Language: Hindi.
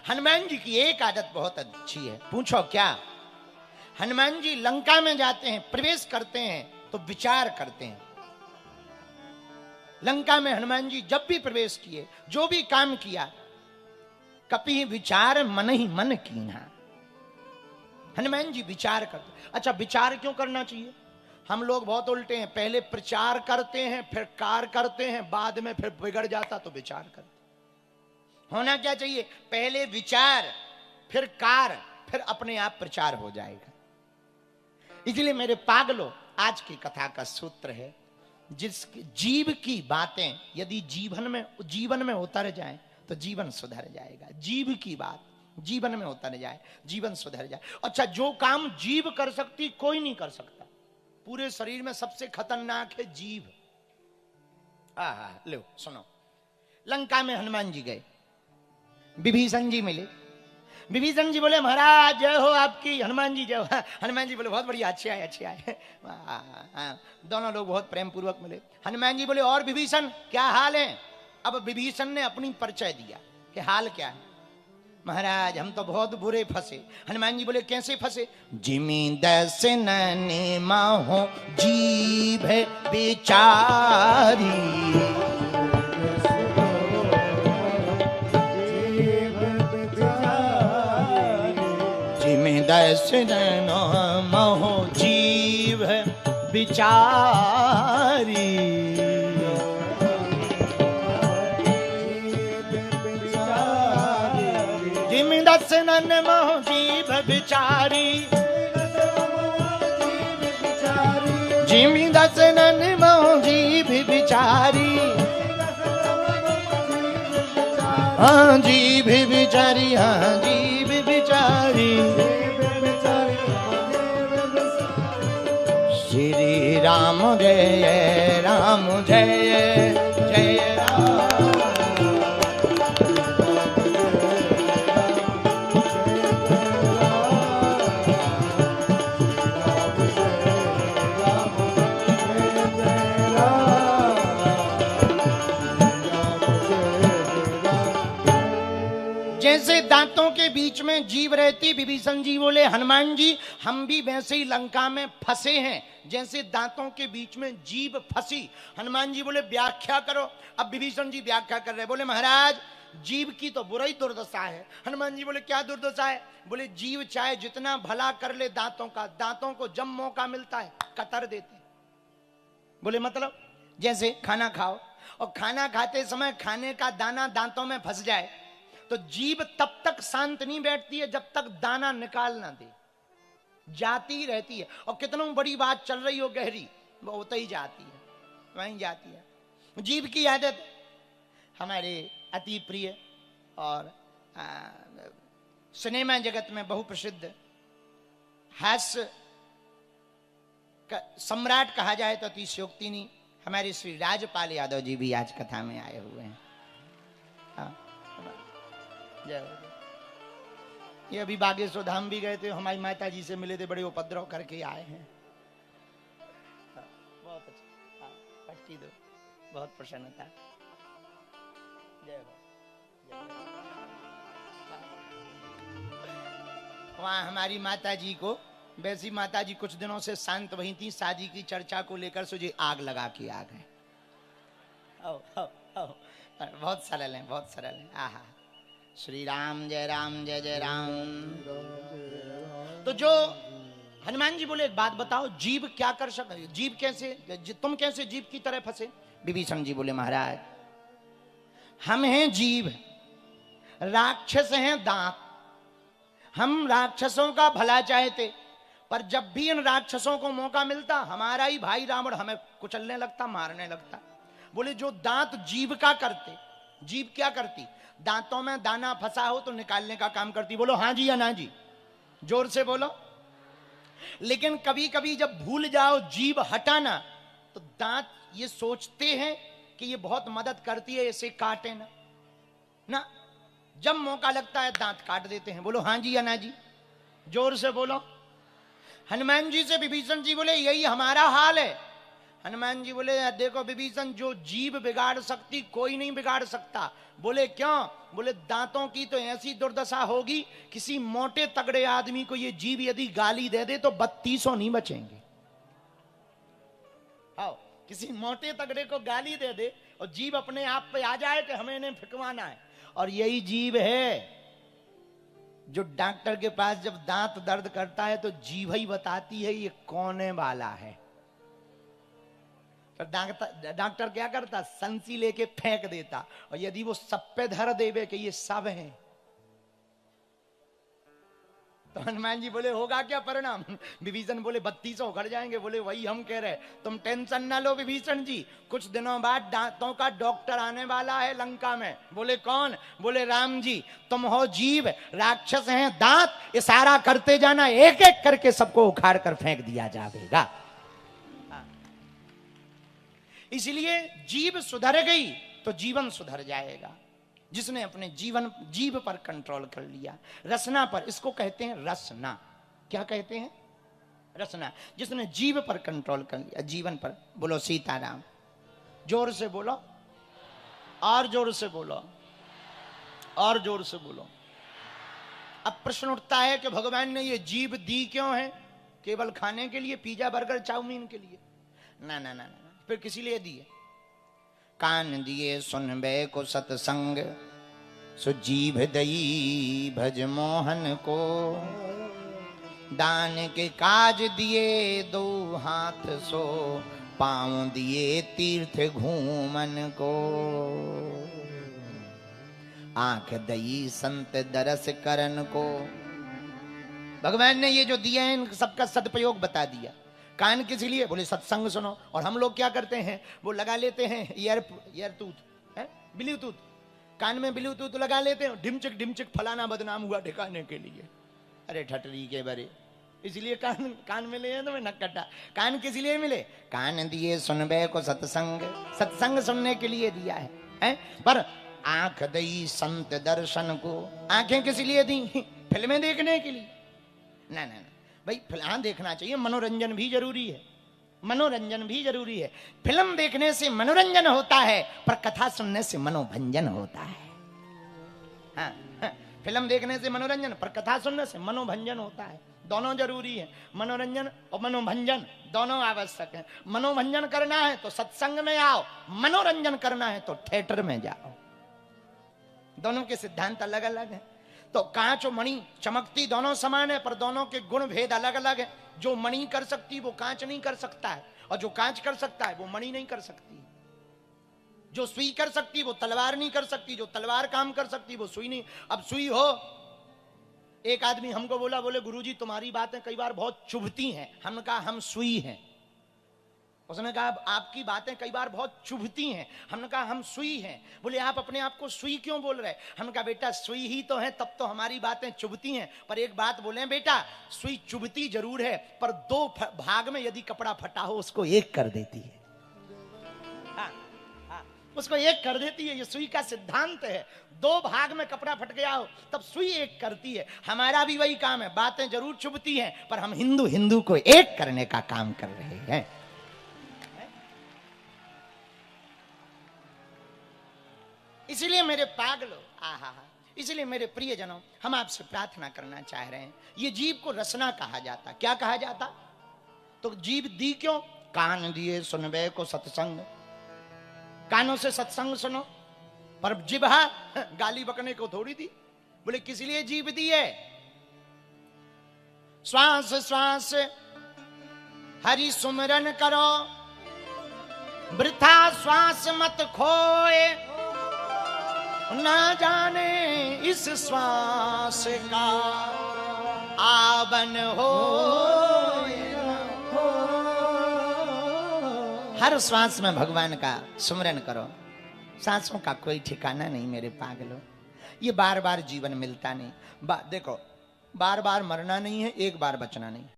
हनुमान जी की एक आदत बहुत अच्छी है। पूछो क्या? हनुमान जी लंका में जाते हैं, प्रवेश करते हैं तो विचार करते हैं। लंका में हनुमान जी जब भी प्रवेश किए, जो भी काम किया, कभी विचार मन ही मन कीना। हनुमान जी विचार करते। अच्छा, विचार क्यों करना चाहिए? हम लोग बहुत उल्टे हैं, पहले प्रचार करते हैं, फिर कार करते हैं, बाद में फिर बिगड़ जाता तो विचार करते। होना क्या चाहिए? पहले विचार, फिर कार, फिर अपने आप प्रचार हो जाएगा। इसलिए मेरे पागलों, आज की कथा का सूत्र है, जिस जीव की बातें यदि जीवन में उतर जाए तो जीवन सुधर जाएगा। जीव की बात जीवन में उतर जाए, जीवन सुधर जाए। अच्छा, जो काम जीव कर सकती कोई नहीं कर सकता। पूरे शरीर में सबसे खतरनाक है जीव। लो सुनो, लंका में हनुमान जी गए, विभीषण जी मिले। विभीषण जी बोले महाराज जय हो आपकी। हनुमान जी जय हो। हनुमान जी बोले बहुत बढ़िया, अच्छे आए अच्छे आए। दोनों लोग बहुत प्रेम पूर्वक मिले। हनुमान जी बोले और विभीषण क्या हाल है? अब विभीषण ने अपनी परिचय दिया कि हाल क्या है। महाराज हम तो बहुत बुरे फंसे। हनुमान जी बोले कैसे फंसे? जिमी दस नैने माहो जीभ बेचारी, जिमी दस नैनो माहो जीभ बिचारी, दसनन मोह जीभ बिचारी, जिमी दसनन मोह जीभ बिचारी, हाँ जीभ बिचारी, हाँ जीभ बिचारी। श्री राम जय राम जय जय राम। जैसे दांतों के बीच में जीभ रहती, विभीषण जी बोले हनुमान जी हम भी वैसे ही लंका में फंसे हैं, जैसे दांतों के बीच में जीभ फंसी। हनुमान जी बोले व्याख्या करो। अब विभीषण जी व्याख्या कर रहे, बोले महाराज जीभ की तो बुरी दुर्दशा है। हनुमान जी बोले क्या दुर्दशा है? बोले जीव चाहे जितना भला कर ले दांतों का, दांतों को जब मौका मिलता है कतर देते। बोले मतलब? जैसे खाना खाओ और खाना खाते समय खाने का दाना दांतों में फंस जाए तो जीभ तब तक शांत नहीं बैठती है जब तक दाना निकाल ना दे, जाती ही रहती है। और कितना बड़ी बात चल रही हो गहरी, वो होता ही जाती है, वहीं जाती है। जीभ की आदत हमारे अति प्रिय और सिनेमा जगत में बहुप्रसिद्ध हास्य सम्राट कहा जाए तो अतिशयोक्ति नहीं, हमारे श्री राजपाल यादव जी भी आज कथा में आए हुए हैं। ये अभी बागेश्वर धाम भी गए थे, हमारी माता जी से मिले थे, बड़े उपद्रव करके आए हैं। बहुत अच्छा, पट्टी दो, बहुत प्रसन्नता। जय हो। वहां हमारी माता जी को, वैसी माता जी कुछ दिनों से शांत वही थी, शादी की चर्चा को लेकर सोचे आग लगा के आ गए। बहुत सरल है, बहुत सरल है। आहा, श्री राम जय जय राम। तो जो हनुमान जी बोले एक बात बताओ, जीव क्या कर सकते? जीव कैसे, तुम कैसे जीव की तरह फंसे? विभीषण जी बोले महाराज हम हैं जीव, राक्षस हैं दांत। हम राक्षसों का भला चाहते, पर जब भी इन राक्षसों को मौका मिलता हमारा ही भाई रावण हमें कुचलने लगता, मारने लगता। बोले जो दांत जीव का करते, जीव क्या करती? दांतों में दाना फंसा हो तो निकालने का काम करती। बोलो हाँ जी या ना जी, जोर से बोलो। लेकिन कभी कभी जब भूल जाओ जीभ हटाना तो दांत ये सोचते हैं कि ये बहुत मदद करती है, इसे काटे ना ना। जब मौका लगता है दांत काट देते हैं। बोलो हाँ जी या ना जी, जोर से बोलो। हनुमान जी से विभीषण जी बोले यही हमारा हाल है। हनुमान जी बोले देखो विभीषण, जो जीभ बिगाड़ सकती कोई नहीं बिगाड़ सकता। बोले क्यों? बोले दांतों की तो ऐसी दुर्दशा होगी, किसी मोटे तगड़े आदमी को ये जीभ यदि गाली दे दे तो 3200 नहीं बचेंगे। आओ, किसी मोटे तगड़े को गाली दे दे और जीभ अपने आप पे आ जाए कि हमें इन्हें फिकवाना है। और यही जीभ है जो डॉक्टर के पास जब दांत दर्द करता है तो जीभ ही बताती है ये कौने वाला है। तो डॉक्टर क्या करता? संसी लेके फेंक देता, और यदि वो सब पे धर देवे कि ये सब हैं, तो हनुमान जी बोले होगा क्या परिणाम? विभीषण बोले 3200 उखड़ जाएंगे। बोले वही हम कह रहे, तुम टेंशन ना लो विभीषण जी, कुछ दिनों बाद दांतों का डॉक्टर आने वाला है लंका में। बोले कौन? बोले राम जी। तुम हो जीव, राक्षस हैं दांत, इशारा करते जाना, एक एक करके सबको उखाड़ कर फेंक दिया जाएगा। इसलिए जीभ सुधर गई तो जीवन सुधर जाएगा। जिसने अपने जीभ पर कंट्रोल कर लिया, रसना पर, इसको कहते हैं रसना। क्या कहते हैं? रसना। जिसने जीभ पर कंट्रोल कर लिया, जीवन पर। बोलो सीताराम। जोर से बोलो, और जोर से बोलो, और जोर से बोलो। अब प्रश्न उठता है कि भगवान ने ये जीभ दी क्यों है? केवल खाने के लिए? पिज्जा बर्गर चाउमीन के लिए? ना ना ना ना, फिर किसी लिए दिए? कान दिए सुनबे को सतसंग, सो जीभ दई भज मोहन को। दान के काज दिए दो हाथ, सो पांव दिए तीर्थ घूमन को। आंख दई संत दरस करन को। भगवान ने ये जो दिए हैं इन सबका सदुपयोग बता दिया। कान किस लिए? बोले सत्संग सुनो। और हम लोग क्या करते हैं? वो लगा लेते हैं ईयरटूथ है, ब्लूटूथ, कान में ब्लूटूथ लगा लेते हैं, ढिमचिक ढिमचिक फलाना बदनाम हुआ ठिकाने के लिए। अरे ठटरी के बरे, इसलिए कान मिले हैं तुम्हें नक्कटा। कान किस लिए मिले? कान दिए सुनबे को सत्संग, सत्संग सुनने के लिए दिया है? पर आंख दई संत दर्शन को। आंखें किस लिए दी? फिल्में देखने के लिए? ना ना ना भाई, फिल्म देखना चाहिए, मनोरंजन भी जरूरी है, मनोरंजन भी जरूरी है। फिल्म देखने से मनोरंजन होता है, पर कथा सुनने से मनोभंजन होता है। हाँ, हाँ, फिल्म देखने से मनोरंजन, पर कथा सुनने से मनोभंजन होता है। दोनों जरूरी है, मनोरंजन और मनोभंजन दोनों आवश्यक है। मनोभंजन करना है तो सत्संग में आओ, मनोरंजन करना है तो थिएटर में जाओ। दोनों के सिद्धांत अलग अलग हैं। तो कांच और मणि चमकती दोनों समान है, पर दोनों के गुण भेद अलग अलग है। जो मणि कर सकती वो कांच नहीं कर सकता है, और जो कांच कर सकता है वो मणि नहीं कर सकती। जो सुई कर सकती वो तलवार नहीं कर सकती, जो तलवार काम कर सकती वो सुई नहीं। अब सुई हो, एक आदमी हमको बोला, बोले गुरुजी तुम्हारी बातें कई बार बहुत चुभती हैं। हमने कहा हम सुई हैं। उसने कहा आपकी बातें कई बार बहुत चुभती हैं। हमने कहा हम सुई हैं। बोले आप अपने आप को सुई क्यों बोल रहे? हमने कहा बेटा सुई ही तो है, तब तो हमारी बातें चुभती हैं। पर एक बात बोले बेटा, सुई चुभती जरूर है, पर दो भाग में यदि कपड़ा फटा हो उसको एक कर देती है। हाँ, हाँ, उसको एक कर देती है। ये सुई का सिद्धांत है। दो भाग में कपड़ा फट गया हो तब सुई एक करती है। हमारा भी वही काम है, बातें जरूर चुभती हैं, पर हम हिंदू हिंदू को एक करने का काम कर रहे हैं। इसलिए मेरे पागलों, आहा, इसलिए मेरे प्रियजनों, हम आपसे प्रार्थना करना चाह रहे हैं। ये जीव को रसना कहा जाता। क्या कहा जाता? तो जीव दी क्यों? कान दिए सुनबे को सत्संग, कानों से सत्संग सुनो, पर जिभा गाली बकने को थोड़ी दी। बोले किस लिए जीव दी है? श्वास श्वास हरि सुमरन करो, वृथा श्वास मत खोए, ना जाने इस श्वास का आवन हो। हर श्वास में भगवान का सुमरन करो। सांसों का कोई ठिकाना नहीं मेरे पागलों। ये बार बार जीवन मिलता नहीं। देखो, बार बार मरना नहीं है, एक बार बचना नहीं।